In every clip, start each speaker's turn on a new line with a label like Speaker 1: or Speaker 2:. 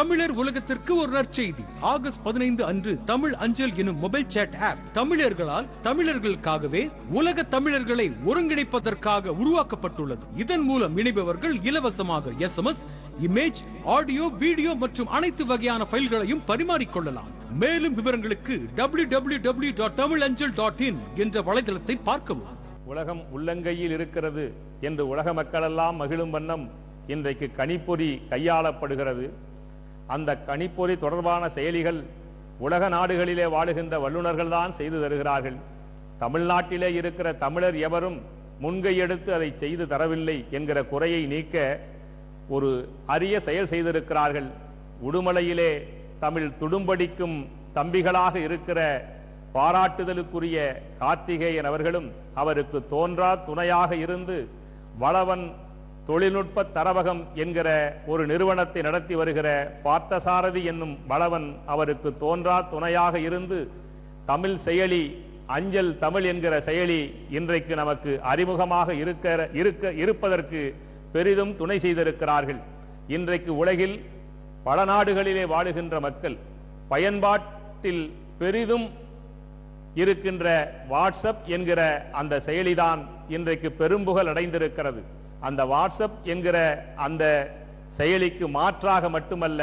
Speaker 1: தமிழர் உலகத்திற்கு ஒரு நற்செய்தி. ஆகஸ்ட் 15 அன்று தமிழ் அஞ்சல் எனும் மொபைல் சேட் ஆப் தமிழர்களால் தமிழர்களுக்காகவே உலக தமிழர்களை ஒருங்கிணைப்பதற்காக உருவாக்கப்பட்டுள்ளது. இதன் மூலம் இணைபவர்கள் இலவசமாக SMS, இமேஜ், ஆடியோ, வீடியோ மற்றும் அனைத்து வகையான ஃபைல்களையும் பரிமாறிக்கொள்ளலாம். மேலும் விவரங்களுக்கு www.tamilanjal.in என்ற வலைதளத்தை பார்க்கவும்.
Speaker 2: உலகம் உள்ளங்கையில் இருக்கிறது என்று உலக மக்களெல்லாம் மகிழும் வண்ணம் இன்றைக்கு கணிப்பொறி கையாளப்படுகிறது. அந்த கணிப்பொறி தொடர்பான செயலிகள் உலக நாடுகளிலே வாழுகின்ற வல்லுநர்கள் தான் செய்து தருகிறார்கள். தமிழ்நாட்டிலே இருக்கிற தமிழர் எவரும் முன்கை எடுத்து அதை செய்து தரவில்லை என்கிற குறையை நீக்க ஒரு அரிய செயல் செய்திருக்கிறார்கள். உடுமலையிலே தமிழ் துடும்படிக்கும் தம்பிகளாக இருக்கிற பாராட்டுதலுக்குரிய கார்த்திகேயன் அவர்களும் அவருக்கு தோன்றா துணையாக இருந்து வளவன் தொழில்நுட்ப தரவகம் என்கிற ஒரு நிறுவனத்தை நடத்தி வருகிற பார்த்தசாரதி என்னும் வளவன் அவருக்கு தோன்றா துணையாக இருந்து தமிழ் செயலி அஞ்சல் தமிழ் என்கிற செயலி இன்றைக்கு நமக்கு அறிமுகமாக இருப்பதற்கு பெரிதும் துணை செய்திருக்கிறார்கள். இன்றைக்கு உலகில் பல நாடுகளிலே வாழுகின்ற மக்கள் பயன்பாட்டில் பெரிதும் இருக்கின்ற வாட்ஸ்அப் என்கிற அந்த செயலிதான் இன்றைக்கு பெரும்புகழ் அடைந்திருக்கிறது. அந்த வாட்ஸ்அப் என்கிற அந்த செயலிக்கு மாற்றாக மட்டுமல்ல,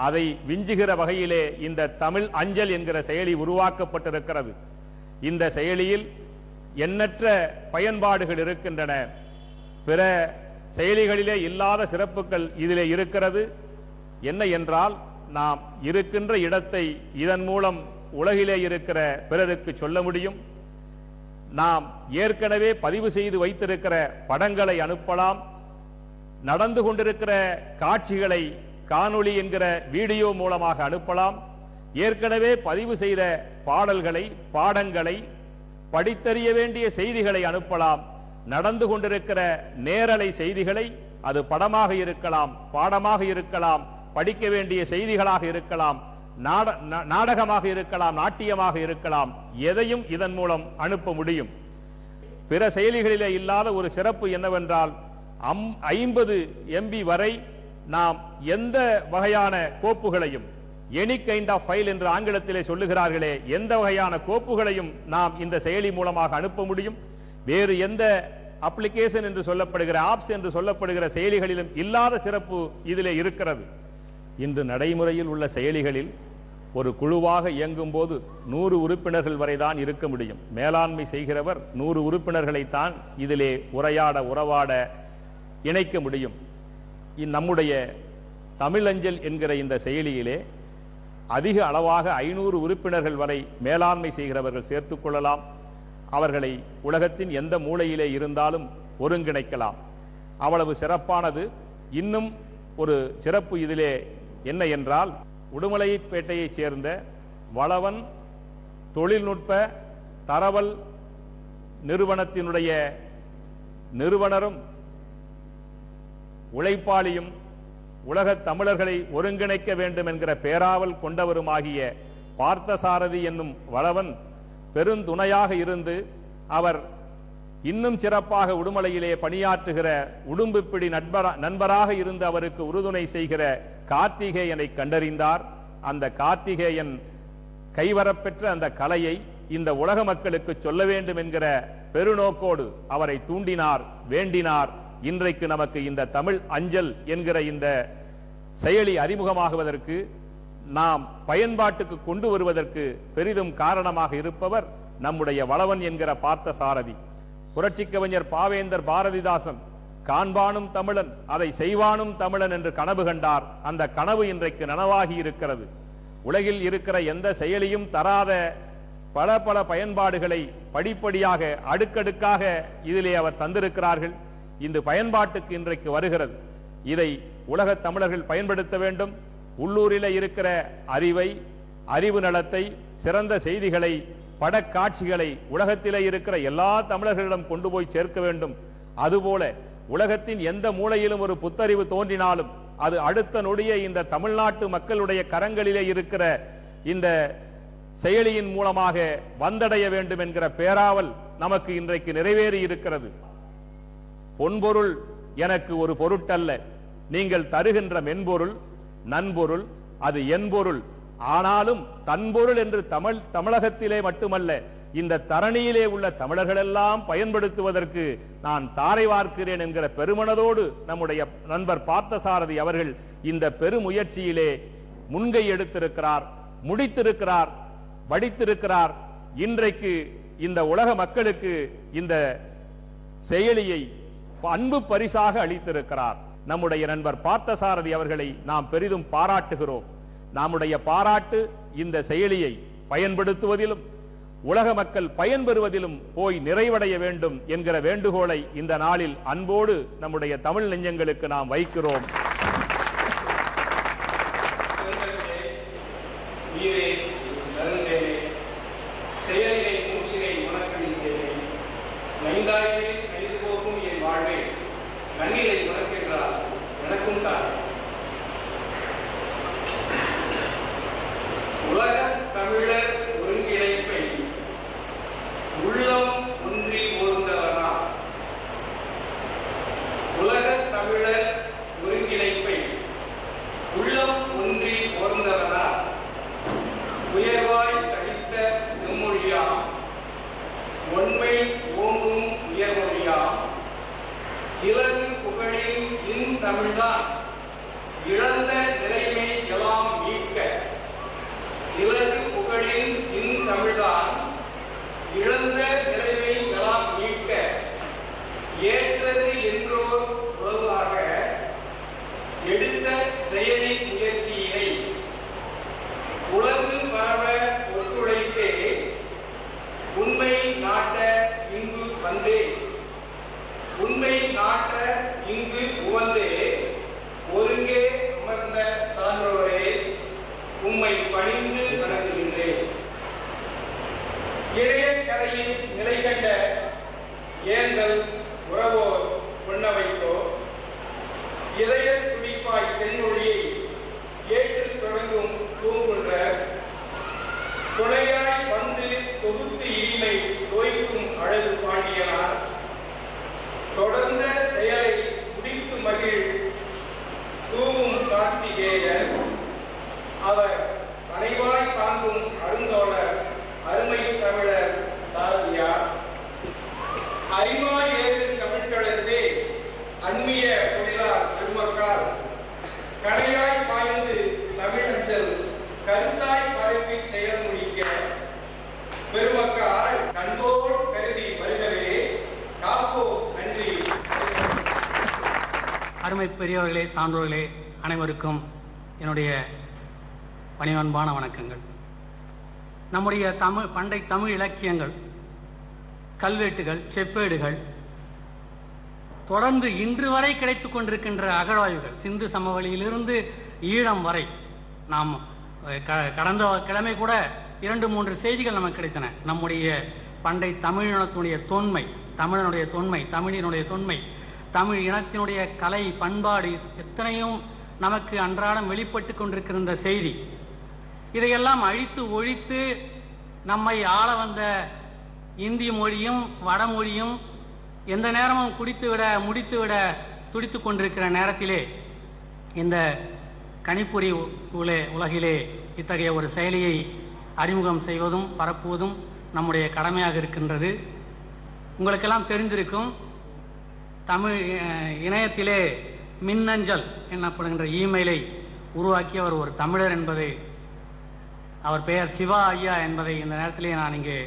Speaker 2: அதை விஞ்சுகிற வகையிலே இந்த தமிழ் அஞ்சல் என்கிற செயலி உருவாக்கப்பட்டிருக்கிறது. இந்த செயலியில் எண்ணற்ற பயன்பாடுகள் இருக்கின்றன. பிற செயலிகளிலே இல்லாத சிறப்புகள் இதிலே இருக்கிறது. என்ன என்றால், நாம் இருக்கின்ற இடத்தை இதன் மூலம் உலகிலே இருக்கிற பிறருக்கு சொல்ல முடியும். நாம் ஏற்கனவே பதிவு செய்து வைத்திருக்கிற படங்களை அனுப்பலாம். நடந்து கொண்டிருக்கிற காட்சிகளை காணொளி என்கிற வீடியோ மூலமாக அனுப்பலாம். ஏற்கனவே பதிவு செய்த பாடல்களை, பாடங்களை, படித்தறிய வேண்டிய செய்திகளை அனுப்பலாம். நடந்து கொண்டிருக்கிற நேரலை செய்திகளை, அது படமாக இருக்கலாம், பாடமாக இருக்கலாம், படிக்க வேண்டிய செய்திகளாக இருக்கலாம், நாடகமாக இருக்கலாம், நாட்டியமாக இருக்கலாம், எதையும் இதன் மூலம் அனுப்ப முடியும். பிற செயலிகளிலே இல்லாத ஒரு சிறப்பு என்னவென்றால், 50 MB வரை நாம் எந்த வகையான கோப்புகளையும், எனி கைண்ட் ஆஃப் ஃபைல் என்று ஆங்கிலத்திலே சொல்லுகிறார்களே, எந்த வகையான கோப்புகளையும் நாம் இந்த செயலி மூலமாக அனுப்ப முடியும். வேறு எந்த அப்ளிகேஷன் என்று சொல்லப்படுகிற, ஆப்ஸ் என்று சொல்லப்படுகிற செயலிகளிலும் இல்லாத சிறப்பு இதிலே இருக்கிறது. இன்று நடைமுறையில் உள்ள செயலிகளில் ஒரு குழுவாக இயங்கும் போது 100 உறுப்பினர்கள் வரைதான் இருக்க முடியும். மேலாண்மை செய்கிறவர் 100 உறுப்பினர்களைத்தான் இதிலே உறவாட இணைக்க முடியும். நம்முடைய தமிழஞ்சல் என்கிற இந்த செயலியிலே அதிக அளவாக 500 உறுப்பினர்கள் வரை மேலாண்மை செய்கிறவர்கள் சேர்த்துக் கொள்ளலாம். அவர்களை உலகத்தின் எந்த மூலையிலே இருந்தாலும் ஒருங்கிணைக்கலாம். அவ்வளவு சிறப்பானது. இன்னும் ஒரு சிறப்பு இதிலே என்ன என்றால், உடுமலைப்பேட்டையைச் சேர்ந்த வளவன் தொழில்நுட்ப தரவல் நிறுவனத்தினுடைய நிறுவனரும் உழைப்பாளியும் உலக தமிழர்களை ஒருங்கிணைக்க வேண்டும் என்கிற பேராவல் கொண்டவருமாகிய பார்த்தசாரதி என்னும் வளவன் பெருந்துணையாக இருந்து அவர் இன்னும் சிறப்பாக உடுமலையிலே பணியாற்றுகிற உடும்புப்பிடி நண்பராக இருந்து அவருக்கு உறுதுணை செய்கிற கார்த்திகேயனை கண்டறிந்தார். அந்த கார்த்திகேயன் கைவரப்பெற்ற அந்த கலையை இந்த உலக மக்களுக்கு சொல்ல வேண்டும் என்கிற பெருநோக்கோடு அவரை தூண்டினார், வேண்டினார். இன்றைக்கு நமக்கு இந்த தமிழ் அஞ்சல் என்கிற இந்த செயலி அறிமுகமாகுவதற்கு, நாம் பயன்பாட்டுக்கு கொண்டு வருவதற்கு பெரிதும் காரணமாக இருப்பவர் நம்முடைய வளவன் என்கிற பார்த்தசாரதி. புரட்சி கவிஞர் பாவேந்தர் பாரதிதாசன் காண்பானும் தமிழன், அதை செய்வானும் தமிழன் என்று கனவு கண்டார். அந்த கனவு இன்றைக்கு நனவாகி இருக்கிறது. உலகில் இருக்கிற எந்த செயலியும் தராத பல பல பயன்பாடுகளை படிப்படியாக அடுக்கடுக்காக இதிலே அவர் தந்திருக்கிறார்கள். இந்த பயன்பாட்டுக்கு இன்றைக்கு வருகிறது. இதை உலக தமிழர்கள் பயன்படுத்த வேண்டும். உள்ளூரிலே இருக்கிற அறிவை, அறிவு நலத்தை, சிறந்த செய்திகளை, படக்காட்சிகளை உலகத்திலே இருக்கிற எல்லா தமிழர்களிடம் கொண்டு போய் சேர்க்க வேண்டும். அதுபோல உலகத்தின் எந்த மூலையிலும் ஒரு புத்தறிவு தோன்றினாலும் அது அடுத்த நொடியே இந்த தமிழ்நாட்டு மக்களுடைய கரங்களிலே இருக்கிற இந்த செயலியின் மூலமாக வந்தடைய வேண்டும் என்கிற பேராவல் நமக்கு இன்றைக்கு நிறைவேறி இருக்கிறது. பொன்பொருள் எனக்கு ஒரு பொருட்டல்ல, நீங்கள் தருகின்ற மென்பொருள் நன்பொருள், அது என்பொருள். ஆனாலும் தன்பொருள் என்று தமிழகத்திலே மட்டுமல்ல, இந்த தரணியிலே உள்ள தமிழர்களெல்லாம் பயன்படுத்துவதற்கு நான் தாரை வார்க்கிறேன் என்கிற பெருமனதோடு நம்முடைய நண்பர் பார்த்தசாரதி அவர்கள் இந்த பெருமுயற்சியிலே முன்கை எடுத்திருக்கிறார், முடித்திருக்கிறார், வடித்திருக்கிறார். இன்றைக்கு இந்த உலக மக்களுக்கு இந்த செயலியை அன்பு பரிசாக அளித்திருக்கிறார். நம்முடைய நண்பர் பார்த்தசாரதி அவர்களை நாம் பெரிதும் பாராட்டுகிறோம். நம்முடைய பாராட்டு இந்த செயலியை பயன்படுத்துவதிலும் உலக மக்கள் பயன்பெறுவதிலும் போய் நிறைவடைய வேண்டும் என்கிற வேண்டுகோளை இந்த நாளில் அன்போடு நம்முடைய தமிழ் நெஞ்சங்களுக்கு நாம் வைக்கிறோம்.
Speaker 3: உலக தமிழர் ஒருங்கிணைப்பை உள்ளம் ஒன்றி ஓர்ந்தவனா, உலக தமிழர் ஒருங்கிணைப்பை உள்ளம் ஒன்றி ஓர்ந்தவனா, உயர்வாய் தடித்த செம்மொழியா, ஒன்மை ஓங்கும் உயர்மொழியா, இலகு புகழின் இன் தமிழ்தான் இழந்த நிலைமை எல்லாம் மீட்க, இலகு புகழின் இன் தமிழ்தான் இழந்த நிலைமை எல்லாம் மீட்க, ஏற்றது என்றோர் உறவாக எடுத்த செயலி முயற்சியினை உலகு பரவ ஒத்துழைத்தே உண்மை நாட்ட இங்கு வந்தே, உண்மை நாட்ட இங்கு உவந்தே, ஒருங்கே அமர்ந்த சான்றோரே உம்மை பணிந்து வணங்குகின்றேன். இளைய கலையின் நிலை கண்ட ஏந்தல் உறவோர் பொன்னவைத்தோ, இதய துடிப்பாய் தென்மொழியை ஏற்று தொடங்கும் தூங்குன்ற துணையாய் வந்து தொகுத்து இனிமை தோய்க்கும் அழகு பாண்டியனார், தொடர்ந்த செயலை முடித்து மகிழ் தூவும் கார்த்திகேயன், அவர் அனைவாய் தாங்கும் அருந்தோழர் அருமை தமிழர் சாரதியார், அறிமா ஏது தமிழ்களத்தே அந்நிய தொழிலார் பெருமக்கள், கடையாய் பாய்ந்து தமிழஞ்சல் கருத்தாய் பரப்பி செயல் முடிக்க பெருமக்கள் கண்போல் கருதி வருகவே காப்போ நன்றி.
Speaker 4: அருமை பெரியவர்களே, சான்றோர்களே, அனைவருக்கும் என்னுடைய பணிவன்பான வணக்கங்கள். நம்முடைய பண்டை தமிழ் இலக்கியங்கள், கல்வெட்டுகள், செப்பேடுகள், தொடர்ந்து இன்று வரை கிடைத்துக் கொண்டிருக்கின்ற அகழாய்வுகள், சிந்து சமவெளியிலிருந்து ஈழம் வரை, நாம் கடந்த கிழமை கூட 2-3 செய்திகள் நமக்கு கிடைத்தன. நம்முடைய பண்டை தமிழினத்துடைய தொன்மை, தமிழனுடைய தொன்மை, தமிழினுடைய தொன்மை, தமிழ் இனத்தினுடைய கலை பண்பாடு எத்தனையும் நமக்கு அன்றாடம் வெளிப்பட்டு கொண்டிருக்கிற செய்தி. இதையெல்லாம் அழித்து ஒழித்து நம்மை ஆள வந்த இந்தி மொழியும் வடமொழியும் எந்த நேரமும் குடித்துவிட முடித்துவிட துடித்து கொண்டிருக்கிற நேரத்திலே இந்த கணிப்பொறி உலகிலே இத்தகைய ஒரு செயலியை அறிமுகம் செய்வதும் பரப்புவதும் நம்முடைய கடமையாக இருக்கின்றது. உங்களுக்கெல்லாம் தெரிந்திருக்கும், தமிழ் இணையத்திலே மின்னஞ்சல் எனப்படுகின்ற இமெயிலை உருவாக்கியவர் ஒரு தமிழர் என்பதை, அவர் பெயர் சிவா ஐயா என்பதை இந்த நேரத்திலே நான் இங்கே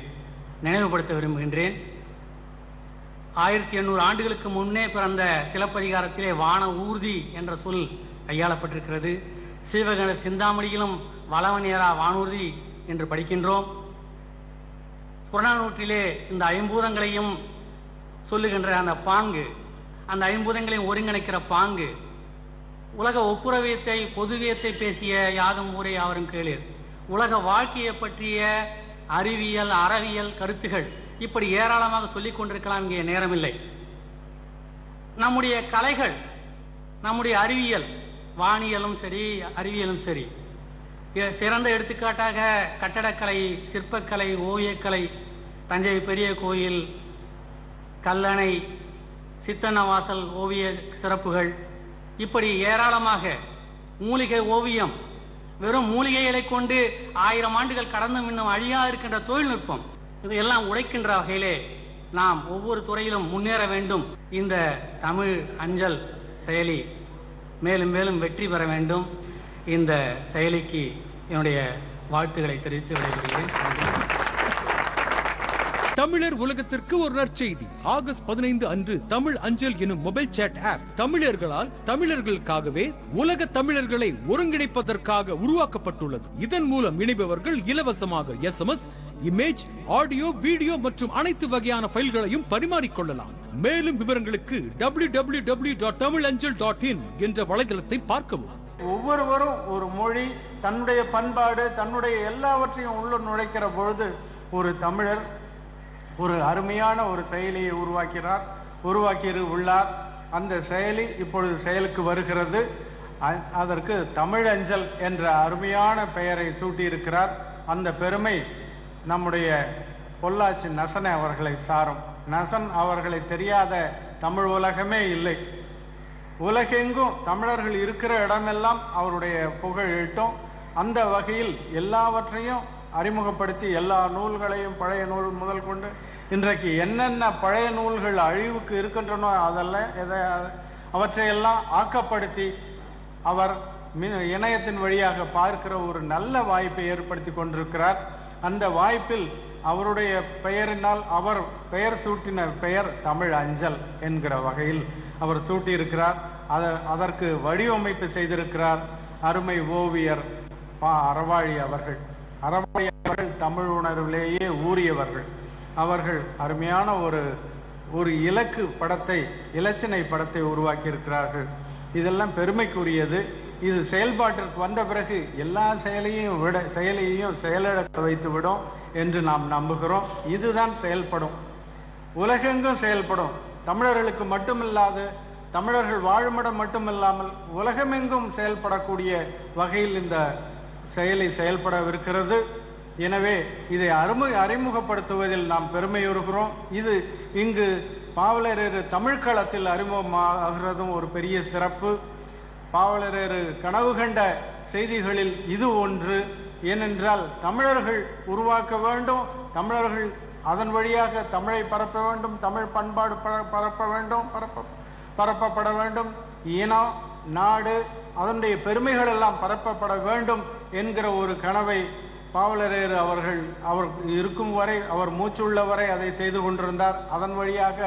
Speaker 4: நினைவுபடுத்த விரும்புகின்றேன். 1800 ஆண்டுகளுக்கு முன்னே பிறந்த சிலப்பதிகாரத்திலே வான ஊர்தி என்ற சொல் கையாளப்பட்டிருக்கிறது. சீவகண சிந்தாமணியிலும் வளவனேரா வானூர்தி என்று படிக்கின்றோம். புறநானூற்றிலே இந்த 5 பூதங்களையும் சொல்லுகின்ற அந்த பாங்கு, அந்த 5 பூதங்களையும் ஒருங்கிணைக்கிற பாங்கு, உலக ஒப்புரவியத்தை பொதுவியத்தை பேசிய யாதும் ஊரே யாவரும் கேளீர், உலக வாழ்க்கையை பற்றிய அறிவியல் அறவியல் கருத்துகள், இப்படி ஏராளமாக சொல்லிக் கொண்டிருக்கலாம். இங்கே நேரமில்லை. நம்முடைய கலைகள், நம்முடைய அறிவியல், வானியலும் சரி அறிவியலும் சரி, சிறந்த எடுத்துக்காட்டாக கட்டடக்கலை, சிற்பக்கலை, ஓவியக்கலை, தஞ்சை பெரிய கோயில், கல்லணை, சித்தன்னவாசல் ஓவிய சிறப்புகள், இப்படி ஏராளமாக மூலிகை ஓவியம், வெறும் மூலிகைகளை கொண்டு 1000 ஆண்டுகள் கடந்தும் இன்னும் அழியா இருக்கின்ற தொழில்நுட்பம், இதையெல்லாம் உடைக்கின்ற வகையிலே நாம் ஒவ்வொரு துறையிலும் முன்னேற வேண்டும். இந்த தமிழ் அஞ்சல் செயலி மேலும் மேலும் வெற்றி பெற வேண்டும். இந்த செயலிக்கு என்னுடைய வாழ்த்துக்களை தெரிவித்து விடைபெறுகிறேன்.
Speaker 1: தமிழர் உலகத்திற்கு ஒரு நற்செய்தி. ஆகஸ்ட் 15 அன்று தமிழ் அஞ்சல் எனும் மொபைல் சேட் ஆப் தமிழர்களால் தமிழர்களுக்காகவே உலக தமிழர்களை ஒருங்கிணைப்பதற்காக உருவாக்கப்பட்டுள்ளது. இதன் மூலம் இணைபவர்கள் இலவசமாக SMS, இமேஜ், ஆடியோ, வீடியோ மற்றும் அனைத்து வகையான ஃபைல்களையும் பரிமாறிக்கொள்ளலாம். மேலும் விவரங்களுக்கு www.tamilanjal.in என்ற வலைதளத்தை பார்க்கவும்.
Speaker 5: ஒவ்வொருவரும் ஒரு மொழி, தன்னுடைய பண்பாடு, தன்னுடைய எல்லாவற்றையும் உள்ள நுழைக்கிற பொழுது ஒரு தமிழர் ஒரு அருமையான ஒரு செயலியை உள்ளார். அந்த செயலி இப்பொழுது செயலுக்கு வருகிறது. அதற்கு தமிழ் அஞ்சல் என்ற அருமையான பெயரை சூட்டியிருக்கிறார். அந்த பெருமை நம்முடைய பொள்ளாச்சி நசன் அவர்களை சாரும். நசன் அவர்களை தெரியாத தமிழ் உலகமே இல்லை. உலகெங்கும் தமிழர்கள் இருக்கிற இடமெல்லாம் அவருடைய புகழ் எட்டும். அந்த வகையில் எல்லாவற்றையும் அறிமுகப்படுத்தி எல்லா நூல்களையும் பழைய நூல் முதல் கொண்டு இன்றைக்கு என்னென்ன பழைய நூல்கள் அழிவுக்கு இருக்கின்றனோ அவற்றையெல்லாம் ஆக்கப்படுத்தி அவர் இணையத்தின் வழியாக பார்க்கிற ஒரு நல்ல வாய்ப்பை ஏற்படுத்தி கொண்டிருக்கிறார். அந்த வாய்ப்பில் அவருடைய பெயரினால் அவர் பெயர் சூட்டின பெயர் தமிழ் அஞ்சல் என்கிற வகையில் அவர் சூட்டியிருக்கிறார். அதற்கு வடிவமைப்பு செய்திருக்கிறார் அருமை ஓவியர் அறவாழி அவர்கள். அறவாழி அவர்கள் தமிழ் உணர்விலேயே ஊறியவர்கள். அவர்கள் அருமையான ஒரு இலச்சினை படத்தை உருவாக்கி இருக்கிறார்கள். இதெல்லாம் பெருமைக்குரியது. இது செயல்பாட்டிற்கு வந்த பிறகு எல்லா செயலையும் செயலிழக்க வைத்துவிடும் என்று நாம் நம்புகிறோம். இதுதான் செயல்படும், உலகெங்கும் செயல்படும். தமிழர்களுக்கு மட்டுமில்லாது, தமிழர்கள் வாழுமிடம் மட்டுமில்லாமல் உலகமெங்கும் செயல்படக்கூடிய வகையில் இந்த செயலி செயல்படவிருக்கிறது. எனவே இதை அறிமுகப்படுத்துவதில் நாம் பெருமையுறுகிறோம். இது இங்கு பாவலரேறு தமிழ்களத்தில் அறிமுகமாகிறதும் ஒரு பெரிய சிறப்பு. பாவலரேறு கனவு கண்ட செய்திகளில் இது ஒன்று. ஏனென்றால் தமிழர்கள் உருவாக்க வேண்டும், தமிழர்கள் அதன் வழியாக தமிழை பரப்ப வேண்டும், தமிழ் பண்பாடு பரப்பப்பட வேண்டும், இனம் நாடு அதனுடைய பெருமைகள் எல்லாம் பரப்பப்பட வேண்டும் என்கிற ஒரு கனவை பாவலரேறு அவர் இருக்கும் வரை, அவர் மூச்சுள்ள வரை அதை செய்து கொண்டிருந்தார். அதன் வழியாக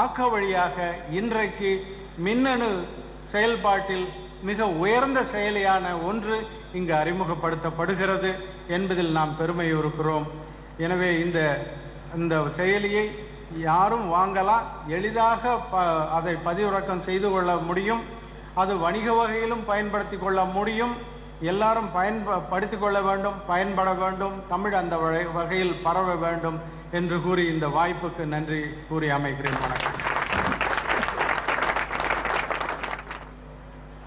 Speaker 5: ஆக்க வழியாக இன்றைக்கு மின்னணு செயல்பாட்டில் மிக உயர்ந்த செயலியான ஒன்று இங்கு அறிமுகப்படுத்தப்படுகிறது என்பதில் நாம் பெருமையுறுக்கிறோம். எனவே இந்த செயலியை யாரும் வாங்கலாம், எளிதாக அதை பதிவிறக்கம் செய்து கொள்ள முடியும். அது வணிக வகையிலும் பயன்படுத்தி கொள்ள முடியும். எல்லாரும் பயன்படுத்திக் கொள்ள வேண்டும், பயன்பட வேண்டும், தமிழ் அந்த வகையில் பரவ வேண்டும் என்று கூறி இந்த வாய்ப்புக்கு நன்றி கூறி அமைகிறேன். வணக்கம்.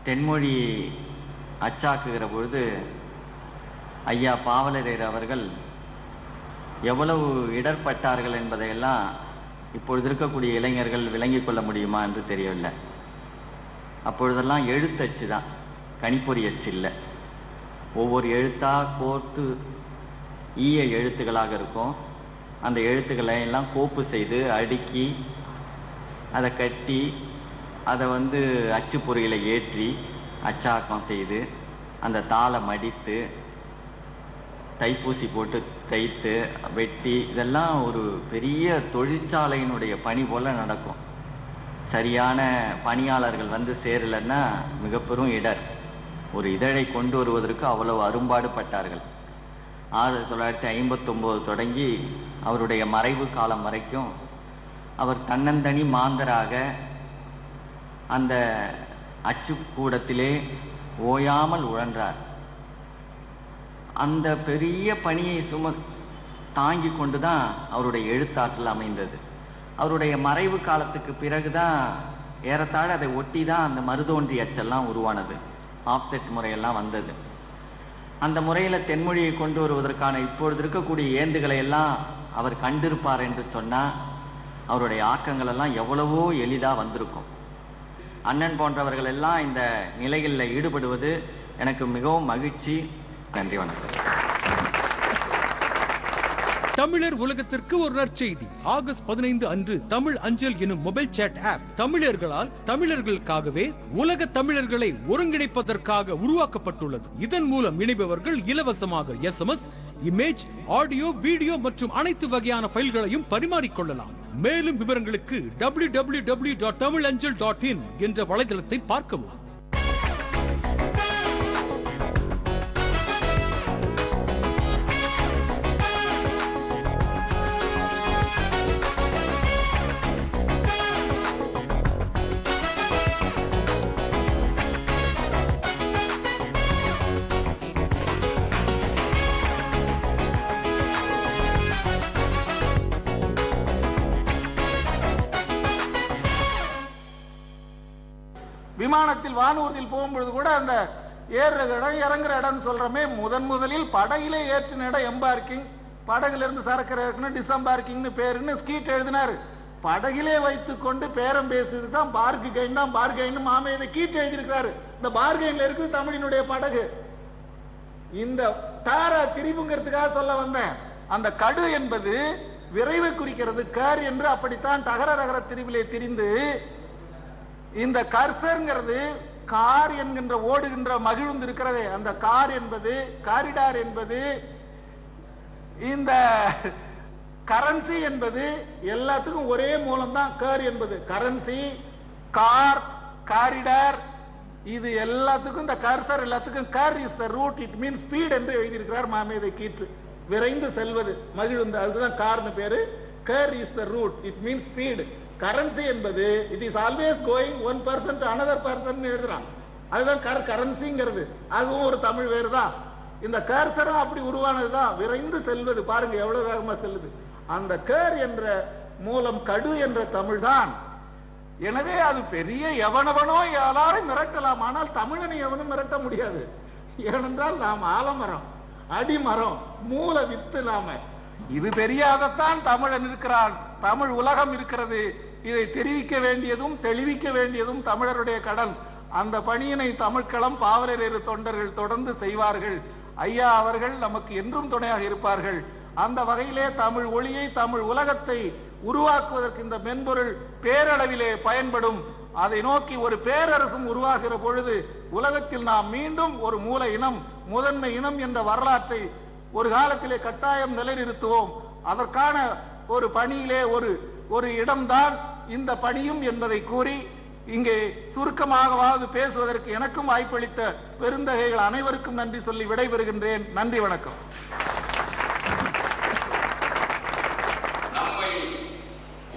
Speaker 6: தென்மொழி அச்சாக்குகிற பொழுது ஐயா பாவலரேறு அவர்கள் எவ்வளவு இடர்பட்டார்கள் என்பதையெல்லாம் இப்பொழுது இருக்கக்கூடிய இளைஞர்கள் விளங்கிக் கொள்ள முடியுமா என்று தெரியவில்லை. அப்பொழுதெல்லாம் எழுத்தச்சு தான், கணிப்பொறி அச்சு இல்லை. ஒவ்வொரு எழுத்தாக கோர்த்து ஈய எழுத்துக்களாக இருக்கும். அந்த எழுத்துக்களை எல்லாம் கோப்பு செய்து அடுக்கி அதை கட்டி அதை அச்சுப்பொறியில் ஏற்றி அச்சாக்கம் செய்து அந்த தாளை மடித்து தைப்பூசி போட்டு தைத்து வெட்டி இதெல்லாம் ஒரு பெரிய தொழிற்சாலையினுடைய பணி போல் நடக்கும். சரியான பணியாளர்கள் சேரலைன்னா மிக பெரும் இடர். ஒரு இதழை கொண்டு வருவதற்கு அவ்வளவு அரும்பாடுபட்டார்கள். 1959 தொடங்கி அவருடைய மறைவு காலம் வரைக்கும் அவர் தன்னந்தனி மாந்தராக அந்த அச்சுக்கூடத்திலே ஓயாமல் உழன்றார். அந்த பெரிய பணியை தாங்கி கொண்டு தான் அவருடைய எழுத்தாற்றல் அமைந்தது. அவருடைய மறைவு காலத்துக்கு பிறகுதான் ஏறத்தாழ அதை ஒட்டி தான் அந்த மருதோன்றி அச்செல்லாம் உருவானது, ஆஃப்செட் முறையெல்லாம் வந்தது. அந்த முறையில் தென்மொழியை கொண்டு வருவதற்கான இப்பொழுது இருக்கக்கூடிய ஏந்துகளை எல்லாம் அவர் கண்டிருப்பார் என்று சொன்னால் அவருடைய ஆக்கங்கள் எல்லாம் எவ்வளவோ எளிதாக வந்திருக்கும். அண்ணன் போன்றவர்கள் எல்லாம் இந்த நிலைகளில் ஈடுபடுவது எனக்கு மிகவும் மகிழ்ச்சி. நன்றி, வணக்கம்.
Speaker 1: தமிழர் உலகத்திற்கு ஒரு நற்செய்தி. ஆகஸ்ட் 15 அன்று தமிழ் அஞ்சல் எனும் மொபைல் சேட் ஆப் தமிழர்களால் தமிழர்களுக்காகவே உலக தமிழர்களை ஒருங்கிணைப்பதற்காக உருவாக்கப்பட்டுள்ளது. இதன் மூலம் இணைபவர்கள் இலவசமாக SMS, இமேஜ், ஆடியோ, வீடியோ மற்றும் அனைத்து வகையான ஃபைல்களையும் பரிமாறிக்கொள்ளலாம். மேலும் விவரங்களுக்கு www.tamilanjal.in என்ற வலைதளத்தை பார்க்கவும்.
Speaker 5: விமானத்தில் வானூர்தியில் போகும்பொழுது கூட அந்த ஏறுற இடம் இறங்குற இடம் சொல்றமே, முதலில் படகிலே ஏற்றின இடம் எம்பார்க்கிங், படகுல இருந்து சரக்கு இறக்கணும் டிசம்பார்க்கிங்னு பேருன்னு ஸ்கீட் எழுதினாரு. படகிலே வைத்துக் கொண்டு பேரம் பேசுறது தான் பார்கைன் தான். பார்கைன் மாமே இதை கீட் எழுதியிருக்கிறாரு. இந்த பார்கைன்ல இருக்குது தமிழினுடைய படகு. இந்த தாரா திரிபுங்கிறதுக்காக சொல்ல வந்தேன். அந்த கடு என்பது விரைவை குறிக்கிறது. கர் என்று அப்படித்தான் டகர ரகர திரிவிலே திரிந்து, இந்த கர்சர்ங்கிறது கார் என்கின்ற ஓடுகின்ற மகிழ்ந்து இருக்கிறதே, அந்த கார் என்பது காரிடார் என்பது, இந்த கரன்சி என்பது எல்லாத்துக்கும் ஒரே மூலம் தான். கர் என்பது கரன்சி, கார், காரிடார், இது எல்லாத்துக்கும் இந்த கர்சர் எல்லாத்துக்கும் cur is the root, it means speed என்று எழுதியிருக்கிறார் மாமேதை கீற்று. விரைந்து செல்வது மகிழ்ந்து, அதுதான் கார்னு பேரு. Cur is the root, it means speed. Currency என்பது it is always going one person to another person எழுதுறான். அதுதான் கரன்சிங்கிறது. அதுவும் ஒரு தமிழ் வேறு தான். இந்த கர்சரும் அப்படி உருவானதுதான், விரைந்து செல்வது. பாருங்க எவ்வளவு வேகமா செல்லுது. அந்த கர் என்ற மூலம் கடு என்ற தமிழ் தான். எனவே அது பெரிய எவனவனோ எல்லாரும் மிரட்டலாம், ஆனால் தமிழனை எவனும் மிரட்ட முடியாது. ஏனென்றால் நாம் ஆலமரம், அடிமரம், மூல வித்து. நாம இது தெரியாதத்தான் தமிழன் இருக்கிறான், தமிழ் உலகம் இருக்கிறது. இதை தெரிவிக்க வேண்டியதும் தெளிவிக்க வேண்டியதும் தமிழருடைய கடன். அந்த பணியினை தமிழ்களம் பாவலரேறு தொண்டர்கள் தொடர்ந்து செய்வார்கள். ஐயா அவர்கள் நமக்கு என்றும் துணையாக இருப்பார்கள். அந்த வகையிலே தமிழ் ஒளியை, தமிழ் உலகத்தை உருவாக்குவதற்கு இந்த மென்பொருள் பேரளவிலே பயன்படும். அதை நோக்கி ஒரு பேரரசும் உருவாகிற பொழுது உலகத்தில் நாம் மீண்டும் ஒரு மூல இனம், முதன்மை இனம் என்ற வரலாற்றை ஒரு காலத்திலே கட்டாயம் நிலைநிறுத்துவோம். அதற்கான ஒரு பணியிலே ஒரு இடம்தான் இந்த பணியும் என்பதை கூறி இங்கே சுருக்கமாகவாவது பேசுவதற்கு எனக்கும் வாய்ப்பளித்த பெருந்தகைகள் அனைவருக்கும் நன்றி சொல்லி விடைபெறுகின்றேன். நன்றி, வணக்கம்.
Speaker 3: நம்மை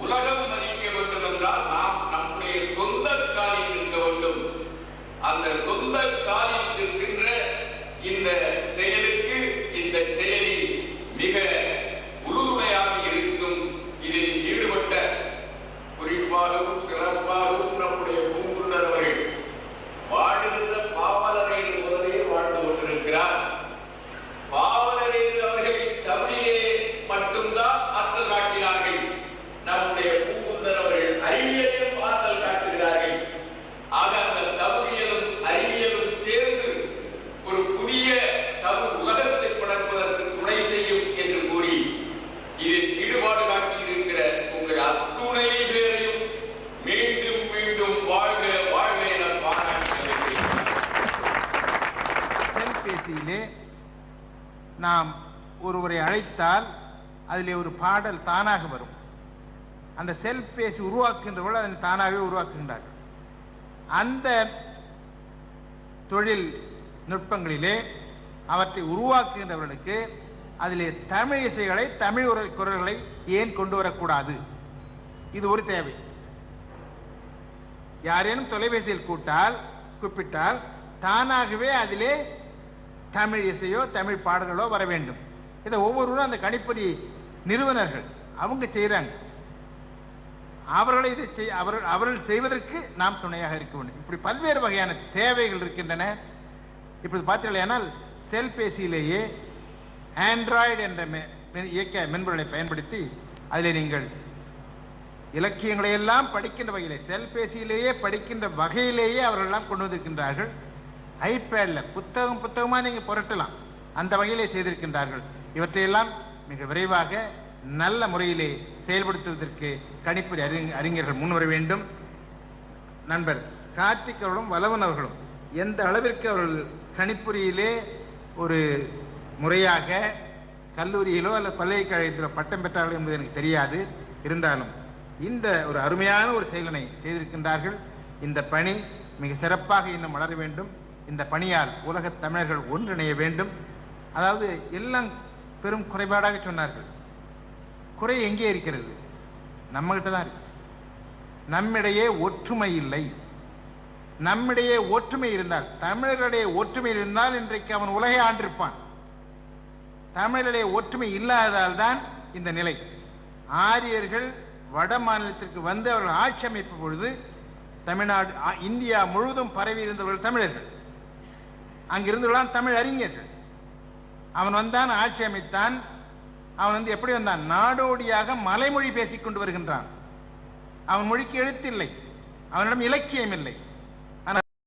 Speaker 3: உலகம் மதிக்க வேண்டும் என்றால் நாம் நம்முடைய சொந்த காலில் நிற்க வேண்டும். அந்த சொந்த காலில் நிற்கின்ற இந்த செயலுக்கு, இந்த செயலி மிக உறுதுணையாக இருக்கும். இதில் ஈடுபட்ட குறிப்பாகவும் சிறப்பாகவும் நம்முடைய பூங்குன்றர் அவர்கள் வாழ்கின்ற பாவலரேறு முதலே வாழ்ந்து கொண்டிருக்கிறார். பாவலரேறு அவர்கள் தமிழிலே மட்டும்தான் ஆற்றல் காட்டினார்கள். நம்முடைய பூங்குன்றர் அவர்கள் அறிவியலையும் ஆற்றல் காட்டுகிறார்கள். ஆக அந்த தமிழியலும் அறிவியலும் சேர்ந்து ஒரு புதிய தமிழ் உலகத்தை படைப்பதற்கு துணை செய்யும் என்று கூறி இதில் ஈடுபாடு காட்டியிருக்கிற உங்கள் அத்துணை பேரையும் மீண்டும் மீண்டும் வாழ்க வாழ்க என பாராட்டுகிறேன்.
Speaker 7: செல்பேசியிலே நாம் ஒருவரை அழைத்தால் அதிலே ஒரு பாடல் தானாக வரும். அந்த செல்பேசி உருவாக்குகின்றவர்கள் அதனை தானாகவே உருவாக்குகின்றார்கள். அந்த தொழில் நுட்பங்களிலே அவற்றை உருவாக்குகின்றவர்களுக்கு அதிலே தமிழ் இசைகளை, தமிழ் குரல்களை ஏன் கொண்டு வரக்கூடாது? இது ஒரு தேவை. யாரேனும் தொலைபேசியில் கூப்பிட்டால் தானாகவே அதிலே தமிழ் இசையோ தமிழ் பாடல்களோ வர வேண்டும். இதை ஒவ்வொருவரும் அந்த கணிப்பொறி நிறுவனர்கள் அவங்க செய்கிறாங்க. அவர்கள் செய்வதற்கு நாம் துணையாக இருக்க வேண்டும். இப்படி பல்வேறு வகையான தேவைகள் இருக்கின்றன. இப்படி பார்த்தீர்களானால் செல்பேசியிலேயே ஆண்ட்ராய்டு என்ற இயக்க மென்பொருளை பயன்படுத்தி அதில் நீங்கள் இலக்கியங்களை எல்லாம் படிக்கின்ற வகையிலே, செல்பேசியிலேயே படிக்கின்ற வகையிலேயே அவர்கள் எல்லாம் கொண்டு வந்திருக்கின்றார்கள். ஐபேடில் புத்தகமா நீங்கள் புரட்டலாம், அந்த வகையிலே செய்திருக்கின்றார்கள். இவற்றையெல்லாம் மிக விரைவாக நல்ல முறையிலே செயல்படுத்துவதற்கு கணிப்பொறி அறிஞர்கள் முன்வர வேண்டும். நண்பர் கார்த்திக் அவர்களும் வலவன் அவர்களும் எந்த அளவிற்கு அவர்கள் கணிப்பொறியிலே ஒரு முறையாக கல்லூரியிலோ அல்லது பல்கலைக்கழகத்திலோ பட்டம் பெற்றார்கள் என்பது எனக்கு தெரியாது. இருந்தாலும் இந்த ஒரு அருமையான ஒரு செயலினை செய்திருக்கின்றார்கள். இந்த பணி மிக சிறப்பாக இன்னும் வளர வேண்டும். இந்த பணியால் உலகத் தமிழர்கள் ஒன்றிணைய வேண்டும். அதாவது எல்லாம் பெரும் குறைபாடாக சொன்னார்கள். குறை எங்கே இருக்கிறது? நம்மகிட்ட தான் இருக்கு. நம்மிடையே ஒற்றுமை இல்லை. நம்மிடையே ஒற்றுமை இருந்தால், தமிழர்களுடைய ஒற்றுமை இருந்தால் இன்றைக்கு அவன் உலகை ஆண்டிருப்பான். தமிழருடைய ஒற்றுமை இல்லாததால் தான் இந்த நிலை. ஆரியர்கள் வட மாநிலத்திற்கு வந்து அவர்கள் ஆட்சி அமைப்பு பொழுது தமிழ்நாடு இந்தியா முழுவதும் பரவி இருந்தவர்கள் தமிழர்கள். அங்கிருந்துள்ளான் தமிழ் அறிஞர்கள். அவன் வந்தான், ஆட்சி அமைத்தான். அவன் வந்து எப்படி வந்தான்? நாடோடியாக மலைமொழி பேசிக்கொண்டு வருகின்றான். அவன் மொழிக்கு எழுத்தில்லை, அவனிடம் இலக்கியம் இல்லை.